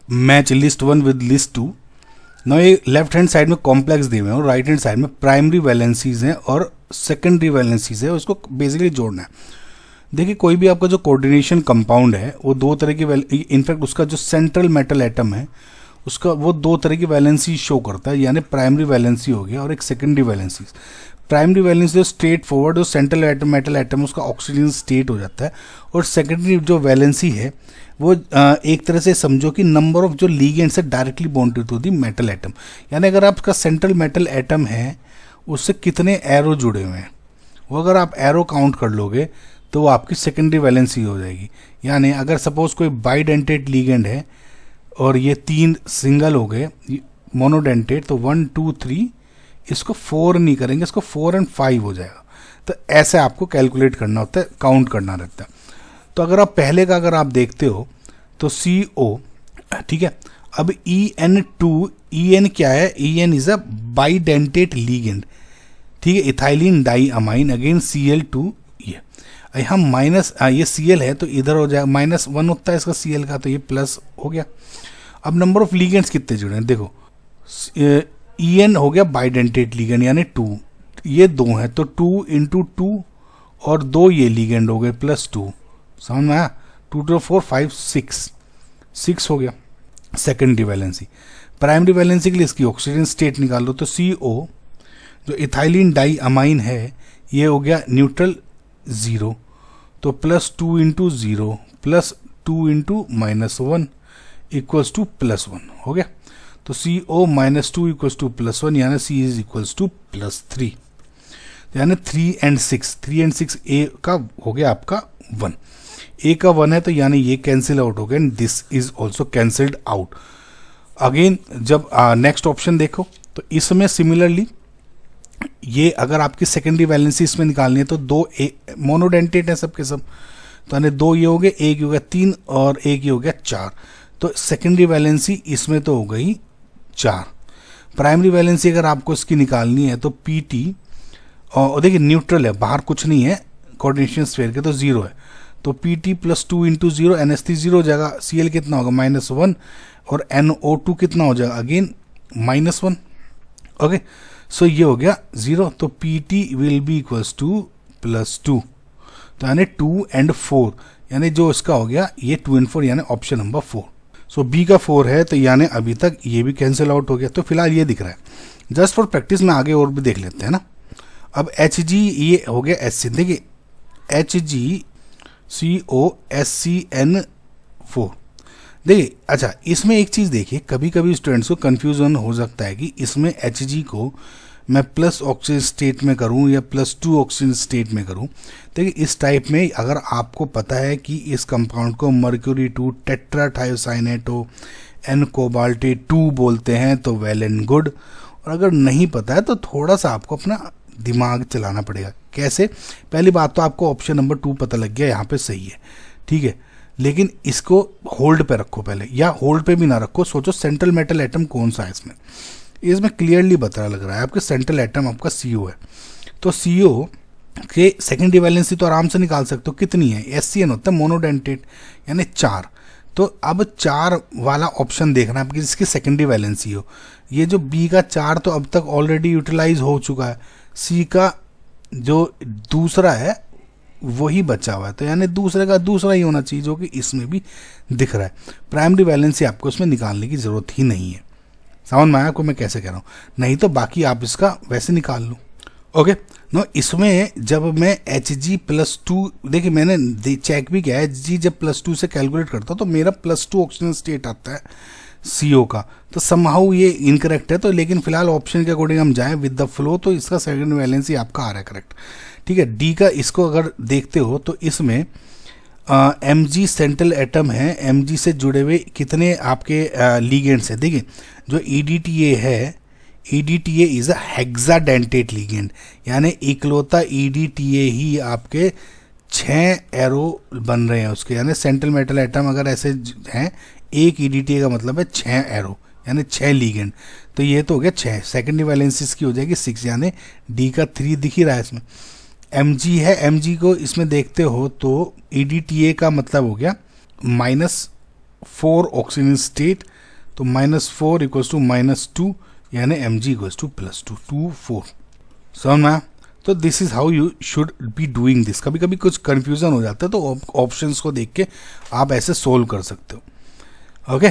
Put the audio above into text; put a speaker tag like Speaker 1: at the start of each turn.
Speaker 1: Match list 1 with list 2। ना ये left hand side में कॉम्प्लेक्स दिए हुए हैं और राइट हैंड साइड में प्राइमरी वैलेंसीज हैं और सेकेंडरी वैलेंसीज है, उसको बेसिकली जोड़ना है। देखिए कोई भी आपका जो कोऑर्डिनेशन कंपाउंड है वो दो तरह की, इनफैक्ट उसका जो सेंट्रल मेटल एटम है उसका वो दो तरह की वैलेंसी शो करता है, यानी प्राइमरी वैलेंसी हो गया और एक सेकेंडरी वैलेंसी। प्राइमरी वैलेंसी जो स्ट्रेट फॉरवर्ड जो सेंट्रल मेटल एटम उसका ऑक्सीजन स्टेट हो जाता है, और सेकेंडरी जो वैलेंसी है वो एक तरह से समझो कि नंबर ऑफ जो लीगेंड से directly bonded to the metal atom, यानी अगर आपका सेंट्रल मेटल एटम है उससे कितने एरो जुड़े हुए हैं, वो अगर आप एरो काउंट कर लोगे तो वो आपकी सेकेंडरी वैलेंसी हो जाएगी। यानी अगर सपोज कोई बाइडेंटेट लीगेंड है और ये 3 सिंगल हो गए मोनोडेंटेट, तो 1 2 3, इसको 4 नहीं करेंगे, इसको 4 और 5 हो जाएगा। तो ऐसे आपको कैलकुलेट करना होता है, काउंट करना रहता है। तो अगर आप पहले का अगर आप देखते हो तो CO, ठीक है। अब EN2, EN क्या है, EN is a bidentate ligand, ठीक है, ethylene die amine, again Cl2। ये हम माइनस, ये Cl है तो इधर हो जाएगा -1 होता है इसका Cl का, तो ये प्लस हो गया। अब नंबर ऑफ लीगेंड्स कितने जुड़े हैं देखो, En हो गया बाइडेंटेट लीगेंड यानी 2, ये 2 है तो 2 × 2 और 2 ये लीगेंड हो गए +2, समझ में आया। 2 2 4 5 6 हो गया सेकेंडरी वैलेंसी। प्राइमरी वैलेंसी के लिए इसकी ऑक्सीजन स्टेट निकाल लो, तो CO जो इथाइलिन डाई अमाइन है ये हो गया न्यूट्रल 0, तो +2 × 0 +2 × -1 इक्वल्स टू +1 हो गया। तो CO -2 इक्वल्स टू +1 यानी C इज इक्वल्स टू +3, यानी 3 and 6 A का हो गया आपका 1, A का 1 है तो यानी ये कैंसिल आउट हो गया and this is also cancelled out. Again जब नेक्स्ट ऑप्शन देखो तो इसमें सिमिलरली ये अगर आपकी सेकेंडरी वैलेंसी इसमें निकालनी है तो 2 मोनोडेंटेट है सबके सब, तो यानी 2 ये हो गए, 1 हो गया 3 और 1 ये हो गया 4, तो सेकेंडरी वैलेंसी इसमें तो हो गई 4। प्राइमरी वैलेंसी अगर आपको इसकी निकालनी है तो PT, और देखिए न्यूट्रल है, बाहर कुछ नहीं है कोऑर्डिनेशन स्फीयर के, तो 0 है, तो PT +2 × 0 NH3 0 हो जाएगा। Cl कितना होगा -1 और NO2 कितना हो जाएगा अगेन -1। ओके, सो ये हो गया 0, तो PT will be equals to +2, तो यानी 2 and 4, यानी जो इसका हो गया ये 2 and 4 यानी ऑप्शन नंबर 4। सो B का 4 है तो यानी अभी तक ये भी कैंसिल आउट हो गया, तो फिलहाल ये दिख रहा है। जस्ट फॉर प्रैक्टिस में आगे और भी देख लेते हैं ना। अब Hg ये हो गया Hc, देखिए HgCOSCN4, देखिए अच्छा इसमें एक चीज़ देखिए, कभी कभी स्टूडेंट्स को कन्फ्यूजन हो सकता है कि इसमें Hg को मैं प्लस ऑक्सीजन स्टेट में करूं या +2 ऑक्सीजन स्टेट में करूं। देखिए इस टाइप में अगर आपको पता है कि इस कंपाउंड को मर्क्यूरी 2 टेट्राथायोसाइनेटो N कोबाल्टेट 2 बोलते हैं तो वेल एंड गुड, और अगर नहीं पता है तो थोड़ा सा आपको अपना दिमाग चलाना पड़ेगा। कैसे? पहली बात तो आपको ऑप्शन नंबर 2 पता लग गया, यहाँ पे सही है, ठीक है, लेकिन इसको होल्ड पे रखो पहले, या होल्ड पे भी ना रखो, सोचो सेंट्रल मेटल एटम कौन सा है इसमें क्लियरली बता लग रहा है आपके सेंट्रल एटम आपका CO है, तो CO के सेकेंडरी वैलेंसी तो आराम से निकाल सकते हो, कितनी है, SCN होता है मोनोडेंटेट यानी 4, तो अब 4 वाला ऑप्शन देखना है जिसकी सेकेंडरी वैलेंसी हो। ये जो B का 4 तो अब तक ऑलरेडी यूटिलाइज हो चुका है, C का जो दूसरा है वही बचा हुआ है, तो यानी दूसरे का दूसरा ही होना चाहिए जो कि इसमें भी दिख रहा है। प्राइमरी वैलेंसी आपको इसमें निकालने की जरूरत ही नहीं है। समझ में आया को मैं कैसे कह रहा हूँ? नहीं तो बाकी आप इसका वैसे निकाल लो। ओके नो, इसमें जब मैं Hg+2, देखिए मैंने चेक भी किया है, Hg जब +2 से कैलकुलेट करता हूँ तो मेरा +2 ऑक्सीजन स्टेट आता है CO का, तो समहाउ ये इनकरेक्ट है, तो लेकिन फिलहाल ऑप्शन के अकॉर्डिंग हम जाएं विद द फ्लो, तो इसका सेकंड वैलेंसी आपका आ रहा है करेक्ट, ठीक है। D का इसको अगर देखते हो तो इसमें Mg सेंट्रल एटम है, Mg से जुड़े हुए कितने आपके लीगेंड्स है, देखिए जो EDTA है, EDTA is a hexadentate ligand, यानी इकलौता EDTA ही आपके 6 एरो बन रहे हैं उसके, यानी सेंट्रल मेटल एटम अगर ऐसे हैं, एक EDTA का मतलब है 6 एरो यानी 6 लीगेंड, तो ये तो हो गया 6, सेकेंडरी वैलेंसीज की हो जाएगी 6, यानी D का 3 दिख ही रहा है इसमें। Mg है, Mg को इसमें देखते हो तो EDTA का मतलब हो गया 4 ऑक्सीजन स्टेट, तो -4 इक्वल्स टू -2 यानी Mg इक्वल्स टू +2, 2 4। समझ में? तो this is how you should be doing this. कभी कभी कुछ कंफ्यूजन हो जाता है तो ऑप्शंस को देख के आप ऐसे सोल्व कर सकते हो। ओके।